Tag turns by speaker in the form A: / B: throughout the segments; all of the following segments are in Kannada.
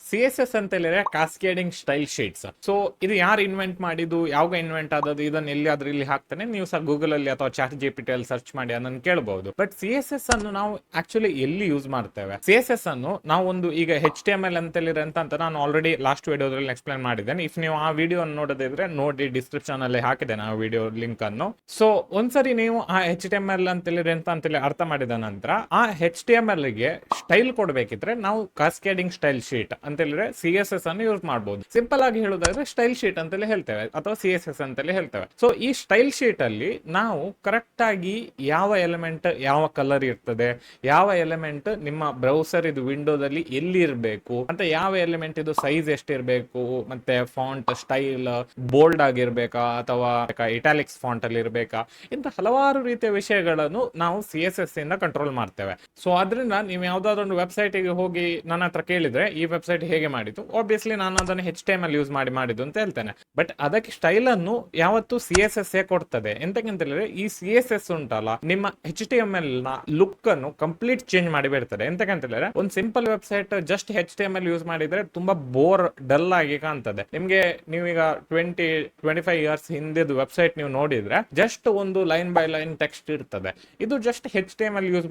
A: ಸಿ ಎಸ್ ಎಸ್ ಅಂತ ಹೇಳಿದ್ರೆ ಕಾಸ್ಕೇಡಿಂಗ್ ಸ್ಟೈಲ್ ಶೀಟ್ಸ್. ಸೊ ಇದು ಯಾರು ಇನ್ವೆಂಟ್ ಮಾಡಿದ್ದು, ಯಾವಾಗ ಇನ್ವೆಂಟ್ ಆದದ್ದು, ಇದನ್ನ ಎಲ್ಲಿ ಆದ್ರೂ ಇಲ್ಲಿ ಹಾಕ್ತಾನೆ, ನೀವು ಸಹ ಗೂಗಲ್ ಅಲ್ಲಿ ಅಥವಾ ಚಾಟ್ ಜಿಪಿಟಿ ಅಲ್ಲಿ ಸರ್ಚ್ ಮಾಡಿ ಅದನ್ನು ಕೇಳಬಹುದು. ಬಟ್ ಸಿ ಎಸ್ ಎಸ್ ಅನ್ನು ನಾವು ಆಕ್ಚುಲಿ ಎಲ್ಲಿ ಯೂಸ್ ಮಾಡ್ತೇವೆ? ಸಿ ಎಸ್ ಎಸ್ ಅನ್ನು ನಾವು ಒಂದು ಈಗ ಎಚ್ ಟಿ ಎಂ ಎಲ್ ಅಂತ ಹೇಳಿದ್ರೆ ಅಂತ ನಾನು ಆಲ್ರೆಡಿ ಲಾಸ್ಟ್ ವಿಡಿಯೋದಲ್ಲಿ ಎಕ್ಸ್ಪ್ಲೈನ್ ಮಾಡಿದ್ದೇನೆ. ಇಫ್ ನೀವು ಆ ವಿಡಿಯೋ ನೋಡೋದಿದ್ರೆ ನೋಡಿ, ಡಿಸ್ಕ್ರಿಪ್ಷನ್ ಅಲ್ಲಿ ಹಾಕಿದ್ದೇನೆ ಆ ವಿಡಿಯೋ ಲಿಂಕ್ ಅನ್ನು. ಸೊ ಒಂದ್ಸರಿ ನೀವು ಆ ಎಚ್ ಟಿ ಎಂ ಎಲ್ ಅಂತ ಹೇಳಿದ್ರೆ ಅಂತೇಳಿ ಅರ್ಥ ಮಾಡಿದ ನಂತರ ಆ ಎಚ್ ಟಿ ಎಂ ಎಲ್ ಗೆ ಸ್ಟೈಲ್ ಕೊಡ್ಬೇಕಿದ್ರೆ ನಾವು ಕಾಸ್ಕೇಡಿಂಗ್ ಸ್ಟೈಲ್ ಶೀಟ್ ಅಂತ ಹೇಳಿದ್ರೆ ಸಿ ಎಸ್ ಎಸ್ ಅನ್ನು ಯೂಸ್ ಮಾಡಬಹುದು. ಸಿಂಪಲ್ ಆಗಿ ಹೇಳೋದಾದ್ರೆ ಸ್ಟೈಲ್ ಶೀಟ್ ಅಂತಲೇ ಹೇಳ್ತೇವೆ ಅಥವಾ ಸಿ ಎಸ್ ಎಸ್ ಅಂತಲೇ ಹೇಳ್ತೇವೆ. ಸೊ ಈ ಸ್ಟೈಲ್ ಶೀಟ್ ಅಲ್ಲಿ ನಾವು ಕರೆಕ್ಟ್ ಆಗಿ ಯಾವ ಎಲಿಮೆಂಟ್ ಯಾವ ಕಲರ್ ಇರ್ತದೆ, ಯಾವ ಎಲಿಮೆಂಟ್ ನಿಮ್ಮ ಬ್ರೌಸರ್ ಇದು ವಿಂಡೋದಲ್ಲಿ ಎಲ್ಲಿ ಇರಬೇಕು ಅಂತ, ಯಾವ ಎಲಿಮೆಂಟ್ ಇದು ಸೈಜ್ ಎಷ್ಟಿರ್ಬೇಕು, ಮತ್ತೆ ಫಾಂಟ್ ಸ್ಟೈಲ್ ಬೋಲ್ಡ್ ಆಗಿರ್ಬೇಕಾ ಅಥವಾ ಇಟಾಲಿಕ್ಸ್ ಫಾಂಟ್ ಅಲ್ಲಿ ಇರ್ಬೇಕಾ, ಇಂತ ಹಲವಾರು ರೀತಿಯ ವಿಷಯಗಳನ್ನು ನಾವು ಸಿ ಎಸ್ ಎಸ್ ಇಂದ ಕಂಟ್ರೋಲ್ ಮಾಡ್ತೇವೆ. ಸೊ ಅದರಿಂದ ನೀವು ಯಾವ್ದಾದ್ರು ಒಂದು ವೆಬ್ಸೈಟ್ ಗೆ ಹೋಗಿ ನನ್ನ ಹತ್ರ ಕೇಳಿದ್ರೆ ಈ ವೆಬ್ಸೈಟ್ ಹೇಗೆ ಮಾಡಿದ್ದು, ಆಬ್ವಿಯಸ್ಲಿ ನಾನು ಅದನ್ನು H T M L use ಮಾಡಿದ್ದು ಅಂತ ಹೇಳ್ತೇನೆ. ಬಟ್ ಅದಕ್ಕೆ ಸ್ಟೈಲ್ ಅನ್ನು ಯಾವತ್ತು ಸಿ ಎಸ್ ಎಸ್ ಕೊಡ್ತದೆ. ಎಂತಕ್ಕಂತ ಹೇಳಿದ್ರೆ ಈ ಸಿ ಎಸ್ ಎಸ್ ಉಂಟಲ್ಲ, ನಿಮ್ಮ ಎಚ್ ಟಿ ಎಂ ಎಲ್ ನ ಲುಕ್ ಅನ್ನು ಕಂಪ್ಲೀಟ್ ಚೇಂಜ್ ಮಾಡಿ ಬಿಡ್ತದೆ. ಎಂತಕ್ಕಂತ ಹೇಳಿದ್ರೆ ಒಂದು simple website just H T M L use ಮಾಡಿದ್ರೆ ತುಂಬಾ ಬೋರ್ ಡಲ್ ಆಗಿ ಕಾಣ್ತದೆ ನಿಮ್ಗೆ. ನೀವೀಗ 25 ಇಯರ್ಸ್ ಹಿಂದಿದ್ದು ವೆಬ್ಸೈಟ್ ನೀವು ನೋಡಿದ್ರೆ ಜಸ್ಟ್ ಒಂದು ಲೈನ್ ಬೈ ಲೈನ್ ಟೆಕ್ಸ್ಟ್ ಇರ್ತದೆ. ಇದು just H T M L use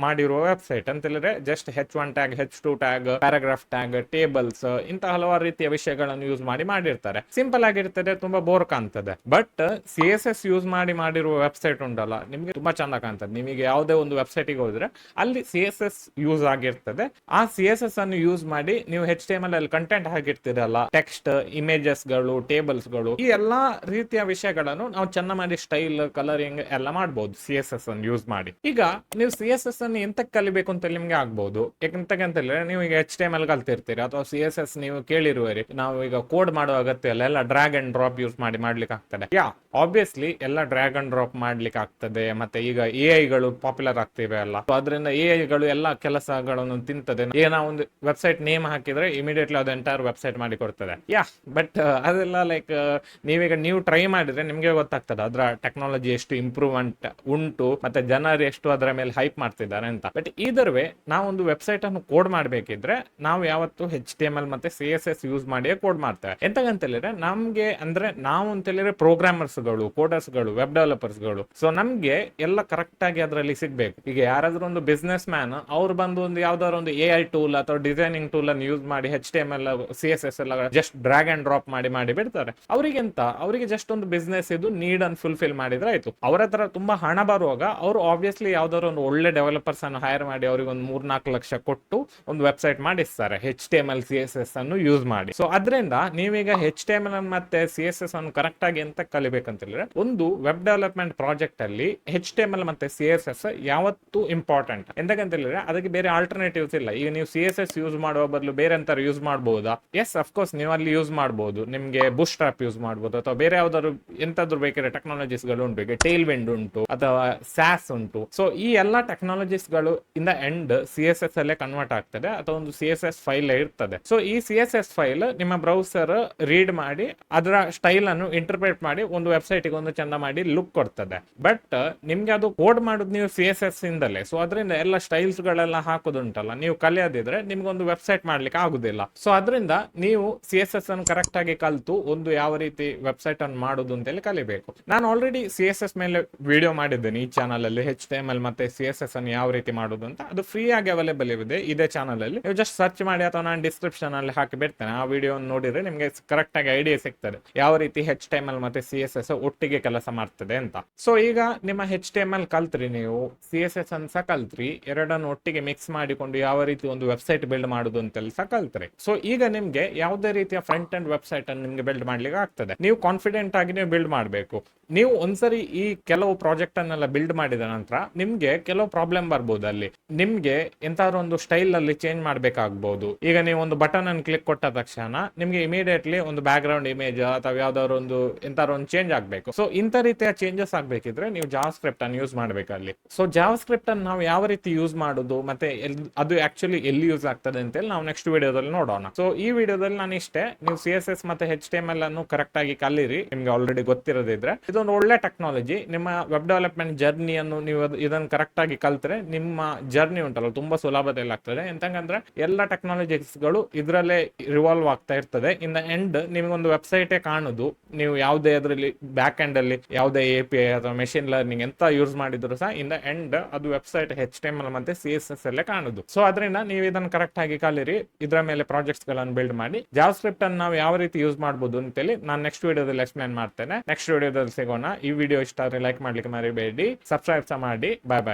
A: ಮಾಡಿರುವ ವೆಬ್ಸೈಟ್ ಅಂತ ಹೇಳಿದ್ರೆ just H1 tag, H2 tag, paragraph tag, tables, ಇಂತ ಹಲವಾರು ರೀತಿಯ ವಿಷಯಗಳನ್ನು ಯೂಸ್ ಮಾಡಿರ್ತಾರೆ. ಸಿಂಪಲ್ ಆಗಿರ್ತದೆ, ತುಂಬಾ ಬೋರ್ ಕಾಣ್ತದೆ. But C S S use ಮಾಡಿರುವ ವೆಬ್ಸೈಟ್ ಉಂಟಲ್ಲ, ನಿಮ್ಗೆ ತುಂಬಾ ಚಂದ ಕಾಣ್ತದೆ. ನಿಮಗೆ ಯಾವುದೇ ಒಂದು ವೆಬ್ಸೈಟ್ ಗೆ ಹೋದ್ರೆ ಅಲ್ಲಿ ಸಿ ಎಸ್ ಎಸ್ ಯೂಸ್ ಆಗಿರ್ತದೆ. ಆ ಸಿ ಎಸ್ ಎಸ್ ಅನ್ನು ಯೂಸ್ ಮಾಡಿ ನೀವು ಎಚ್ ಟಿ ಎಂ ಎಲ್ ಅಲ್ಲಿ ಕಂಟೆಂಟ್ ಹಾಕಿರ್ತೀರಲ್ಲ, ಟೆಕ್ಸ್ಟ್, ಇಮೇಜಸ್ ಗಳು, ಟೇಬಲ್ಸ್ ಗಳು, ಈ ಎಲ್ಲಾ ರೀತಿಯ ವಿಷಯಗಳನ್ನು ನಾವು ಚೆನ್ನ ಮಾಡಿ ಸ್ಟೈಲ್, ಕಲರಿಂಗ್ ಎಲ್ಲ ಮಾಡಬಹುದು ಸಿ ಎಸ್ ಎಸ್ ಅನ್ನು ಯೂಸ್ ಮಾಡಿ. ಈಗ ನೀವು ಸಿ ಎಸ್ ಎಸ್ ಅನ್ನು ಎಂತಕ್ಕೆ ಕಲಿಬೇಕು ಅಂತ ನಿಮ್ಗೆ ಆಗ್ಬಹುದು. ಯಾಕಂತ ಹೇಳಿದ್ರೆ ನೀವು ಈಗ ಎಚ್ ಟಿ ಎಂ ಎಲ್ ಕಲ್ತಿರ್ತೀರಿ ಅಥವಾ ಸಿ ಎಸ್ ಎಸ್ ನೀವು ಕೇಳಿರುವರಿ, ನಾವು ಈಗ ಕೋಡ್ ಮಾಡೋ ಅಗತ್ಯ ಇಲ್ಲ, ಎಲ್ಲ ಡ್ರ್ಯಾಗ್ ಅಂಡ್ ಡ್ರಾಪ್ ಯೂಸ್ ಮಾಡ್ಲಿಕ್ಕೆ ಆಗ್ತದೆ. ಆಬ್ವಿಯಸ್ಲಿ ಎಲ್ಲ ಡ್ರ್ಯಾಗ್ ಅಂಡ್ ಡ್ರಾಪ್ ಮಾಡ್ಲಿಕ್ಕೆ ಆಗ್ತದೆ. ಮತ್ತೆ ಈಗ ಎ ಐಗಳು ಪಾಪ್ಯುಲರ್ ಆಗ್ತಿವೆ ಅಲ್ಲ, ಅದರಿಂದ ಎ ಐಗಳು ಎಲ್ಲ ಕೆಲಸಗಳನ್ನು ತಿಂತದೆ. ಈಗ ನಾವು ಒಂದು ವೆಬ್ಸೈಟ್ ನೇಮ್ ಹಾಕಿದ್ರೆ ಇಮಿಡಿಯೇಟ್ಲಿ ಅದು ಎಂಟೈರ್ ವೆಬ್ಸೈಟ್ ಮಾಡಿ ಕೊಡ್ತದೆ. ಬಟ್ ಅದೆಲ್ಲ ಲೈಕ್ ನೀವೀಗ ನೀವು ಟ್ರೈ ಮಾಡಿದ್ರೆ ನಿಮ್ಗೆ ಗೊತ್ತಾಗ್ತದೆ ಅದರ ಟೆಕ್ನಾಲಜಿ ಎಷ್ಟು ಇಂಪ್ರೂವ್ಮೆಂಟ್ ಉಂಟು, ಮತ್ತೆ ಜನರು ಎಷ್ಟು ಅದರ ಮೇಲೆ ಹೈಪ್ ಮಾಡ್ತಿದ್ದಾರೆ ಅಂತ. ಬಟ್ ಇದರ್ ವೇ ನಾವೊಂದು ವೆಬ್ಸೈಟ್ ಅನ್ನು ಕೋಡ್ ಮಾಡ್ಬೇಕಿದ್ರೆ ನಾವು ಯಾವತ್ತು ಎಚ್ ಟಿ ಎಂ ಎಲ್ ಮತ್ತೆ ಸಿ ಎಸ್ ಎಸ್ ಯೂಸ್ ಮಾಡಿ ಕೋಡ್ ಮಾಡ್ತೇವೆ. ಎಂತಂತ ಹೇಳಿದ್ರೆ ನಮ್ಗೆ ಅಂದ್ರೆ ನಾವು ಅಂತ ಹೇಳಿದ್ರೆ ಪ್ರೋಗ್ರಾಮರ್ಸ್ ಗಳು, ಕೋಡರ್ಸ್ ಗಳು, ವೆಬ್ ಡೆವಲಪರ್ಸ್ ಗಳು. ಸೊ ನಮ್ಗೆ ಎಲ್ಲ ಕರೆಕ್ಟ್ ಆಗಿ ಅದರಲ್ಲಿ ಸಿಗ್ಬೇಕು. ಈಗ ಯಾರಾದ್ರೂ ಒಂದು ಬಿಸ್ನೆಸ್ ಮ್ಯಾನ್ ಅವ್ರು ಬಂದು ಒಂದು ಯಾವ್ದಾದ್ರು ಒಂದು ಎ ಐ ಟೂಲ್ ಅಥವಾ ಡಿಸೈನಿಂಗ್ ಟೂಲ್ ಅನ್ನು ಯೂಸ್ ಮಾಡಿ H T M L, C S S ಎಲ್ಲ ಜಸ್ಟ್ ಡ್ರ್ಯಾಗ್ ಅಂಡ್ ಡ್ರಾಪ್ ಮಾಡಿ ಬಿಡ್ತಾರೆ. ಅವರಿಗೆ ಜಸ್ಟ್ ಒಂದು ಬಿಸ್ನೆಸ್ ಇದು ನೀಡ್ ಅನ್ನು ಫುಲ್ಫಿಲ್ ಮಾಡಿದ್ರೆ ಆಯ್ತು. ಅವರ ಹತ್ರ ತುಂಬಾ ಹಣ ಬರುವಾಗ ಅವರು ಆಬ್ವಿಯಸ್ಲಿ ಯಾವ್ದಾದ್ರು ಒಂದು ಒಳ್ಳೆ ಡೆವಲಪರ್ಸ್ ಅನ್ನು ಹೈರ್ ಮಾಡಿ ಅವ್ರಿಗೆ ಒಂದು 3-4 ಲಕ್ಷ ಕೊಟ್ಟು ಒಂದು ವೆಬ್ಸೈಟ್ ಮಾಡಿಸ್ತಾರೆ H T M L, C S S ಅನ್ನು ಯೂಸ್ ಮಾಡಿ. ಸೊ ಅದರಿಂದ ನೀವೀಗ ಎಚ್ ಟಿ ಎಂ ಎಲ್ ಮತ್ತೆ ಸಿ ಎಸ್ ಎಸ್ ಅನ್ನು ಕರೆಕ್ಟ್ ಆಗಿ ಎಂತ ಕಲಿಬೇಕಂತ ಹೇಳಿದ್ರೆ, ಒಂದು ವೆಬ್ ಡೆವಲಪ್ಮೆಂಟ್ ಪ್ರಾಜೆಕ್ಟ್ ಅಲ್ಲಿ ಎಚ್ ಟಿ ಎಂ ಎಲ್ ಮತ್ತೆ ಸಿ ಎಸ್ ಎಸ್ ಯಾವತ್ತು ಇಂಪಾರ್ಟೆಂಟ್. ಎಂತಕ್ಕಂತ ಹೇಳಿದ್ರೆ ಅದಕ್ಕೆ ಬೇರೆ ಆಲ್ಟರ್ನೇಟಿವ್ಸ್ ಇಲ್ಲ. ಈಗ ನೀವು ಸಿ ಎಸ್ ಎಸ್ ಯೂಸ್ ಮಾಡುವ ಬದಲು ಬೇರೆ ಎಂತ ಯೂಸ್ ಮಾಡಬಹುದಾ? ಎಸ್, ಅಫ್ಕೋರ್ಸ್ ನೀವು ಅಲ್ಲಿ ಯೂಸ್ ಮಾಡಬಹುದು. ನಿಮ್ಗೆ ಬೂಸ್ಟ್ ಸ್ಟ್ರಾಪ್ ಯೂಸ್ ಮಾಡಬಹುದು ಅಥವಾ ಬೇರೆ ಯಾವ್ದಾದ್ರು ಎಂತಾದ್ರು ಬೇಕಾದ್ರೆ ಟೆಕ್ನಾಲಜೀಸ್ ಗಳು ಉಂಟು. ಈಗ ಟೇಲ್ ವಿಂಡ್ ಉಂಟು ಅಥವಾ ಸ್ಯಾಸ್ ಉಂಟು. ಸೊ ಈ ಎಲ್ಲಾ ಟೆಕ್ನಾಲಜೀಸ್ ಗಳು in the end C S S ಅಲ್ಲೇ ಕನ್ವರ್ಟ್ ಆಗ್ತದೆ ಅಥವಾ ಒಂದು ಸಿ ಎಸ್ ಎಸ್ ಫೈಲ್ ಇರ್ತದೆ. ಸೊ ಈ ಸಿ ಎಸ್ ಎಸ್ ಫೈಲ್ ನಿಮ್ಮ ಬ್ರೌಸರ್ ರೀಡ್ ಮಾಡಿ ಅದರ ಸ್ಟೈಲ್ ಅನ್ನು ಇಂಟರ್ಪ್ರೇಟ್ ಮಾಡಿ ಒಂದು ವೆಬ್ಸೈಟ್ ಗೆ ಒಂದು ಚಂದ ಮಾಡಿ ಲುಕ್ ಕೊಡ್ತದೆ. ಬಟ್ ನಿಮ್ಗೆ ಅದು ಕೋಡ್ ಮಾಡೋದು ನೀವು ಸಿ ಎಸ್ ಎಸ್ ಇಂದಲೇ. ಸೊ ಅದರಿಂದ ಎಲ್ಲ ಸ್ಟೈಲ್ಸ್ ಗಳೆಲ್ಲ ಹಾಕೋದುಂಟಲ್ಲ, ನೀವು ಕಲಿಯೋದಿದ್ರೆ ನಿಮ್ಗೆ ಒಂದು ವೆಬ್ಸೈಟ್ ಮಾಡ್ಲಿಕ್ಕೆ ಆಗುದಿಲ್ಲ. ಸೊ ಅದರಿಂದ ನೀವು ಸಿ ಎಸ್ ಎಸ್ ಅನ್ನು ಕರೆಕ್ಟ್ ಆಗಿ ಕಲ್ತು ಒಂದು ಯಾವ ರೀತಿ ವೆಬ್ಸೈಟ್ ಅನ್ನು ಮಾಡುದು ಅಂತ ಹೇಳಿ ಕಲಿಬೇಕು. ನಾನು ಆಲ್ರೆಡಿ ಸಿ ಎಸ್ ಎಸ್ ಮೇಲೆ ವಿಡಿಯೋ ಮಾಡಿದ್ದೇನೆ ಈ ಚಾನಲ್ ಅಲ್ಲಿ, ಎಚ್ ಟಿ ಎಂ ಎಲ್ ಮತ್ತೆ ಸಿ ಎಸ್ ಎಸ್ ಅನ್ನು ಯಾವ ರೀತಿ ಮಾಡುದು ಅಂತ. ಅದು ಫ್ರೀ ಆಗಿ ಅವೈಲೇಬಲ್ ಇದೆ ಇದೇ ಚಾನಲ್ ಅಲ್ಲಿ. ನೀವು ಜಸ್ಟ್ ಸರ್ಚ್ ಮಾಡಿ ಅಥವಾ ನಾನು ಡಿಸ್ಕ್ರಿಪ್ಷನ್ ಅಲ್ಲಿ ಹಾಕಿ ಬಿಡ್ತೇನೆ. ಆ ವಿಡಿಯೋ ನೋಡಿದ್ರೆ ನಿಮ್ಗೆ ಕರೆಕ್ಟ್ ಆಗಿ ಐಡಿಯಾ ಸಿಗ್ತದೆ ಯಾವ ರೀತಿ ಎಚ್ ಟಿ ಎಂ ಎಲ್ ಮತ್ತೆ ಸಿ ಎಸ್ ಎಸ್ ಒಟ್ಟಿಗೆ ಕೆಲಸ ಮಾಡ್ತದೆ ಅಂತ. ಸೊ ಈಗ ನಿಮ್ಮ ಎಚ್ ಟಿ ಎಂ ಎಲ್ ಕಲ್ತ್ರಿ, ನೀವು ಸಿ ಎಸ್ ಎಸ್ ಅನ್ನು ಸಹ ಕಲ್ತ್ರಿ, ಎರಡನ್ನು ಒಟ್ಟಿಗೆ ಮಿಕ್ಸ್ ಮಾಡಿಕೊಂಡು ಯಾವ ರೀತಿ ಒಂದು ವೆಬ್ಸೈಟ್ ಬಿಲ್ಡ್ ಮಾಡುದು ಅಂತ ಸಹ ಕಲ್ತ್ರಿ. ಸೊ ಈಗ ನಿಮ್ಗೆ ಯಾವುದೇ ರೀತಿಯ ಫ್ರಂಟ್ ಅಂಡ್ ವೆಬ್ಸೈಟ್ ಅನ್ನು ನಿಮ್ಗೆ ಬಿಲ್ಡ್ ಮಾಡ್ಲಿಕ್ಕೆ ಆಗ್ತದೆ. ನೀವು ಕಾನ್ಫಿಡೆಂಟ್ ಆಗಿ ನೀವು ಬಿಲ್ಡ್ ಮಾಡಬೇಕು. ನೀವು ಒಂದ್ಸರಿ ಈ ಕೆಲವು ಪ್ರಾಜೆಕ್ಟ್ ಅನ್ನೆಲ್ಲ ಬಿಲ್ಡ್ ಮಾಡಿದ ನಂತರ ನಿಮ್ಗೆ ಕೆಲವು ಪ್ರಾಬ್ಲಮ್ ಬರ್ಬೋದು. ಅಲ್ಲಿ ನಿಮ್ಗೆ ಎಂತಾದ್ರು ಒಂದು ಸ್ಟೈಲ್ ಅಲ್ಲಿ ಚೇಂಜ್ ಮಾಡ್ಬೇಕಾಗ್ಬಹುದು. ಈಗ ನೀವು ಒಂದು ಬಟನ್ ಅನ್ನು ಕ್ಲಿಕ್ ಕೊಟ್ಟ ತಕ್ಷಣ ನಿಮ್ಗೆ ಇಮಿಡಿಯೇಟ್ಲಿ ಒಂದು ಬ್ಯಾಕ್ ಗ್ರೌಂಡ್ ಇಮೇಜ್ ಇಮೇಜ್ ಅಥವಾ ಯಾವ್ದಾದ್ರು ಒಂದು ಎಂತಾರು ಒಂದು ಚೇಂಜ್ ಆಗ್ಬೇಕು. ಸೊ ಇಂಥ ರೀತಿಯ ಚೇಂಜಸ್ ಆಗ್ಬೇಕಿದ್ರೆ ನೀವು ಜಾವಾ ಸ್ಕ್ರಿಪ್ಟ್ ಅನ್ನು ಯೂಸ್ ಮಾಡ್ಬೇಕು ಅಲ್ಲಿ. ಸೊ ಜಾವಾ ಸ್ಕ್ರಿಪ್ಟ್ ಅನ್ನು ನಾವು ಯಾವ ರೀತಿ ಯೂಸ್ ಮಾಡುದು ಮತ್ತೆ ಅದು ಆಕ್ಚುಲಿ ಎಲ್ಲಿ ಯೂಸ್ ಆಗ್ತದೆ ಅಂತೇಳಿ ನಾವು ನೆಕ್ಸ್ಟ್ ವಿಡಿಯೋದಲ್ಲಿ ನೋಡೋಣ. ಸೊ ಈ ವಿಡಿಯೋದಲ್ಲಿ ನಾನು ಇಷ್ಟೇ, ನೀವು CSS ಮತ್ತೆ HTML ಅನ್ನು ಕರೆಕ್ಟ್ ಆಗಿ ಕಲೀರಿ. ನಿಮ್ಗೆ ಆಲ್ರೆಡಿ ಗೊತ್ತಿರೋದಿದ್ರೆ ಇದೊಂದು ಒಳ್ಳೆ ಟೆಕ್ನಾಲಜಿ. ನಿಮ್ಮ ವೆಬ್ ಡೆವಲಪ್ಮೆಂಟ್ ಜರ್ನಿಯನ್ನು ನೀವು ಇದನ್ನು ಕರೆಕ್ಟ್ ಆಗಿ ಕಲ್ತ್ರೆ ನಿಮ್ಮ ಜರ್ನಿ ಉಂಟಲ್ಲ ತುಂಬಾ ಸುಲಭದಲ್ಲಿ ಆಗ್ತದೆ. ಎಂತಂದ್ರೆ ಎಲ್ಲ ಟೆಕ್ನಾಲಜಿಸ್ಗಳು ಇದರಲ್ಲೇ ರಿವಾಲ್ವ್ ಆಗ್ತಾ ಇರ್ತದೆ. ಇನ್ ದ ಎಂಡ್ ನಿಮ್ಗೊಂದು ವೆಬ್ಸೈಟೇ ಕಾಣುದು. ನೀವು ಯಾವುದೇ ಅದರಲ್ಲಿ ಬ್ಯಾಕ್ ಎಂಡ್ ಅಲ್ಲಿ ಯಾವುದೇ API ಅಥವಾ ಮೆಷಿನ್ ಲರ್ನಿಂಗ್ ಎಂತ ಯೂಸ್ ಮಾಡಿದ್ರು ಸಹ ಇನ್ ದ ಎಂಡ್ ಅದು ವೆಬ್ಸೈಟ್ HTML ಮತ್ತೆ CSS ಅಲ್ಲೇ ಕಾಣುದು. ಸೊ ಅದರಿಂದ ನೀವು ಇದನ್ನು ಕರೆಕ್ಟ್ ಆಗಿ ಕಲೀರಿ. ಇದರ ಮೇಲೆ ಪ್ರಾಜೆಕ್ಟ್ಸ್ ಗಳನ್ನು ಬಿಲ್ಡ್ ಮಾಡಿ. ಜಾವಾ ಸ್ಕ್ರಿಪ್ಟ್ ಅನ್ನು ನಾವು ಯಾವ ರೀತಿ ಯೂಸ್ ಮಾಡಬಹುದು ಅಂತೇಳಿ ನಾನು ನೆಕ್ಸ್ಟ್ ವಿಡಿಯೋದಲ್ಲಿ ಎಕ್ಸ್ಪ್ಲೇನ್ ಮಾಡ್ತೇನೆ. ನೆಕ್ಸ್ಟ್ ವಿಡಿಯೋದಲ್ಲಿ ಸಿಗೋಣ. ಈ ವಿಡಿಯೋ ಇಷ್ಟ ಆದರೆ ಲೈಕ್ ಮಾಡ್ಲಿಕ್ಕೆ ಮರಿಬೇಡಿ, ಸಬ್ಸ್ಕ್ರೈಬ್ ಸಹ ಮಾಡಿ. ಬಾಯ್ ಬಾಯ್.